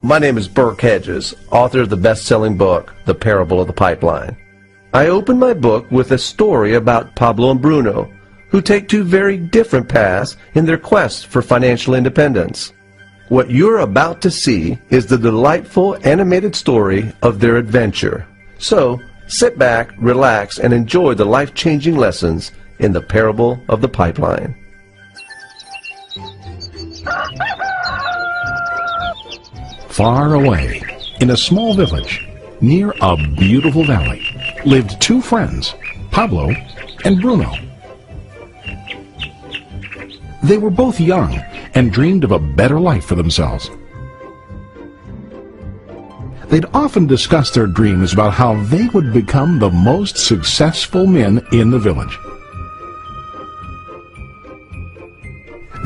My name is Burke Hedges, author of the best-selling book, The Parable of the Pipeline. I open my book with a story about Pablo and Bruno, who take two very different paths in their quest for financial independence. What you're about to see is the delightful animated story of their adventure. So, sit back, relax, and enjoy the life-changing lessons in The Parable of the Pipeline. Far away, in a small village, near a beautiful valley, lived two friends, Pablo and Bruno. They were both young and dreamed of a better life for themselves. They'd often discuss their dreams about how they would become the most successful men in the village.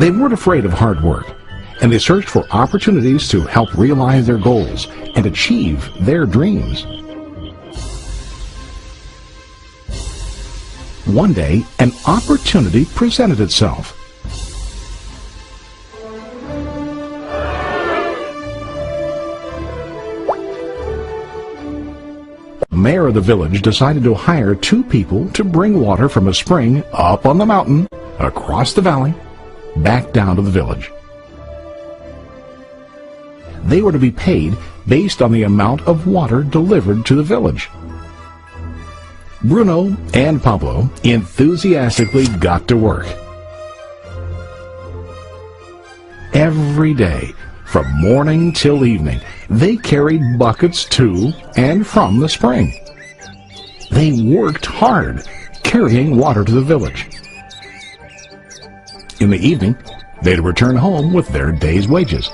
They weren't afraid of hard work, and they searched for opportunities to help realize their goals and achieve their dreams. One day, an opportunity presented itself. The mayor of the village decided to hire two people to bring water from a spring up on the mountain, across the valley, back down to the village. They were to be paid based on the amount of water delivered to the village. Bruno and Pablo enthusiastically got to work. Every day, from morning till evening, they carried buckets to and from the spring. They worked hard, carrying water to the village. In the evening, they'd return home with their day's wages.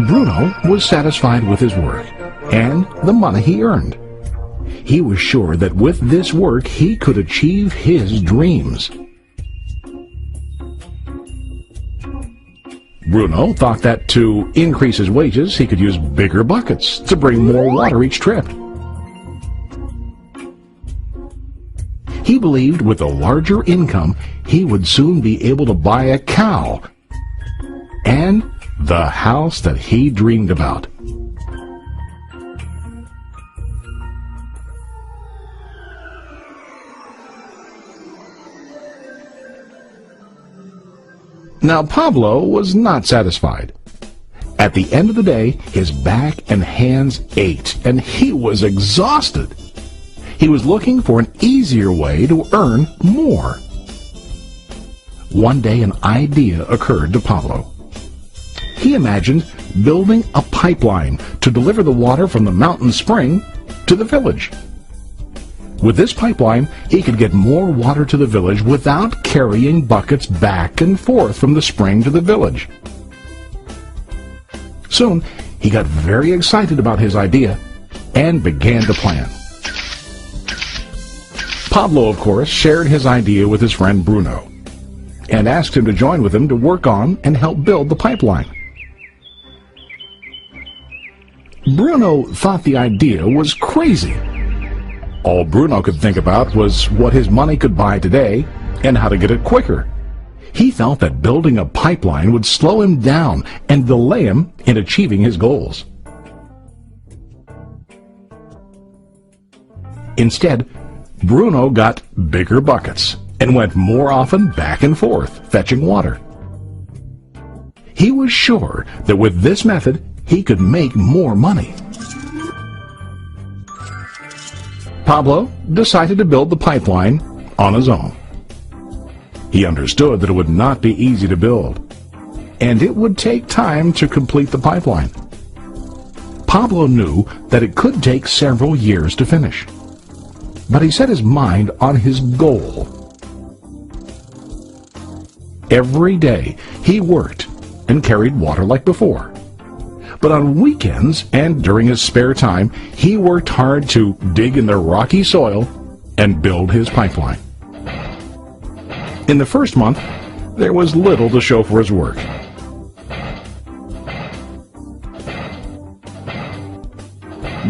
Bruno was satisfied with his work and the money he earned. He was sure that with this work he could achieve his dreams. Bruno thought that to increase his wages he could use bigger buckets to bring more water each trip. He believed with a larger income he would soon be able to buy a cow and the house that he dreamed about. Now Pablo was not satisfied. At the end of the day, his back and hands ached, and he was exhausted. He was looking for an easier way to earn more. One day an idea occurred to Pablo. He imagined building a pipeline to deliver the water from the mountain spring to the village. With this pipeline, he could get more water to the village without carrying buckets back and forth from the spring to the village. Soon, he got very excited about his idea and began to plan. Pablo, of course, shared his idea with his friend Bruno and asked him to join with him to work on and help build the pipeline. Bruno thought the idea was crazy. All Bruno could think about was what his money could buy today and how to get it quicker. He felt that building a pipeline would slow him down and delay him in achieving his goals. Instead, Bruno got bigger buckets and went more often back and forth, fetching water. He was sure that with this method, he could make more money. Pablo decided to build the pipeline on his own. He understood that it would not be easy to build, and it would take time to complete the pipeline. Pablo knew that it could take several years to finish, but he set his mind on his goal. Every day he worked and carried water like before. But on weekends and during his spare time, he worked hard to dig in the rocky soil and build his pipeline. In the first month, there was little to show for his work.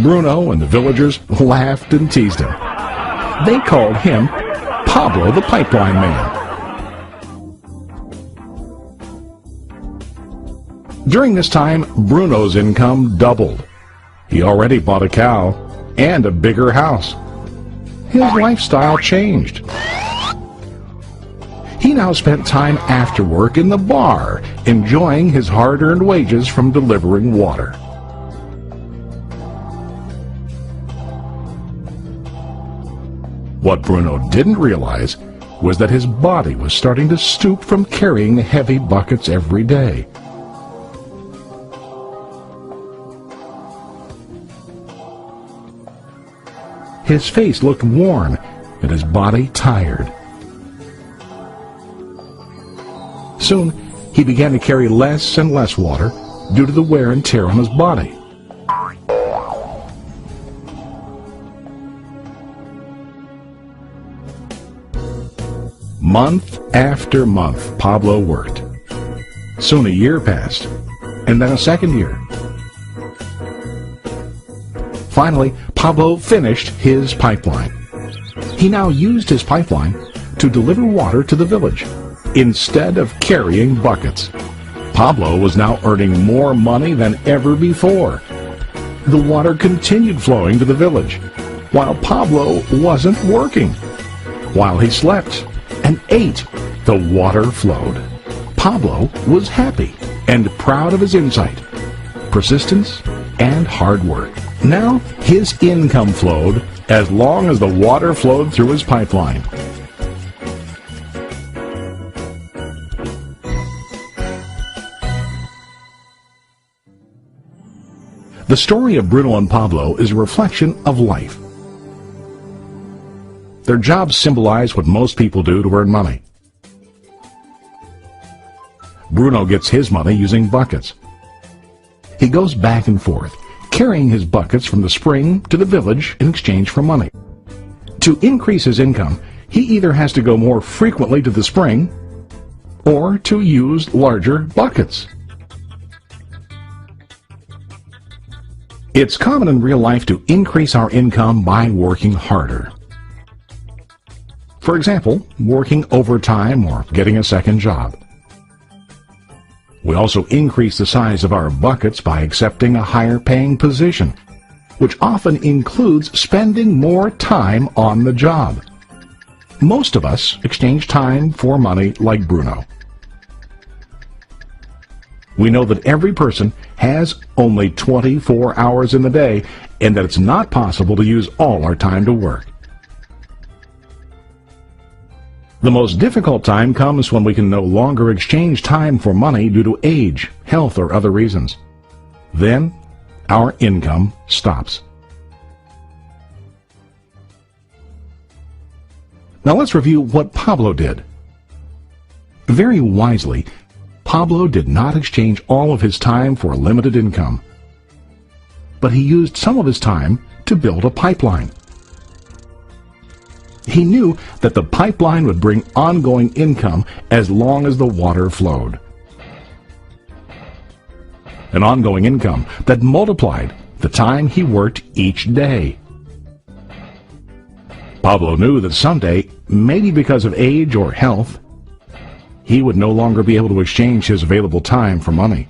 Bruno and the villagers laughed and teased him. They called him Pablo the Pipeline Man. During this time, Bruno's income doubled. He already bought a cow and a bigger house. His lifestyle changed. He now spent time after work in the bar, enjoying his hard-earned wages from delivering water. What Bruno didn't realize was that his body was starting to stoop from carrying heavy buckets every day. His face looked worn and his body tired. Soon, he began to carry less and less water due to the wear and tear on his body. Month after month, Pablo worked. Soon a year passed, and then a second year. Finally, Pablo finished his pipeline. He now used his pipeline to deliver water to the village instead of carrying buckets. Pablo was now earning more money than ever before. The water continued flowing to the village, while Pablo wasn't working. While he slept and ate, the water flowed. Pablo was happy and proud of his insight, persistence, and hard work. Now his income flowed as long as the water flowed through his pipeline. The story of Bruno and Pablo is a reflection of life. Their jobs symbolize what most people do to earn money. Bruno gets his money using buckets. He goes back and forth, carrying his buckets from the spring to the village in exchange for money. To increase his income, he either has to go more frequently to the spring or to use larger buckets. It's common in real life to increase our income by working harder. For example, working overtime or getting a second job. We also increase the size of our buckets by accepting a higher paying position, which often includes spending more time on the job. Most of us exchange time for money like Bruno. We know that every person has only 24 hours in the day and that it's not possible to use all our time to work. The most difficult time comes when we can no longer exchange time for money due to age, health, or other reasons. Then, our income stops. Now let's review what Pablo did. Very wisely, Pablo did not exchange all of his time for a limited income, but he used some of his time to build a pipeline. He knew that the pipeline would bring ongoing income as long as the water flowed. An ongoing income that multiplied the time he worked each day. Pablo knew that someday, maybe because of age or health, he would no longer be able to exchange his available time for money.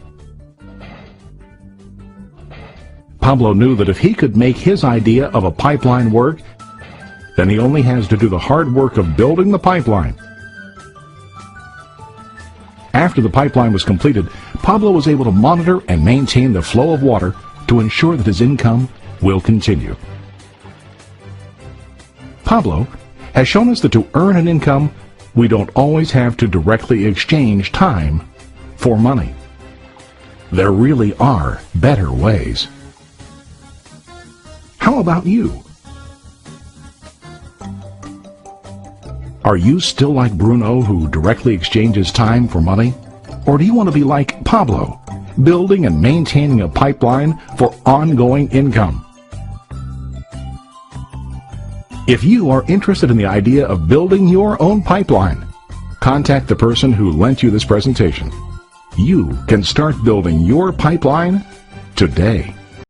Pablo knew that if he could make his idea of a pipeline work, then he only has to do the hard work of building the pipeline. After the pipeline was completed, Pablo was able to monitor and maintain the flow of water to ensure that his income will continue. Pablo has shown us that to earn an income, we don't always have to directly exchange time for money. There really are better ways. How about you? Are you still like Bruno, who directly exchanges time for money? Or do you want to be like Pablo, building and maintaining a pipeline for ongoing income? If you are interested in the idea of building your own pipeline, contact the person who lent you this presentation. You can start building your pipeline today.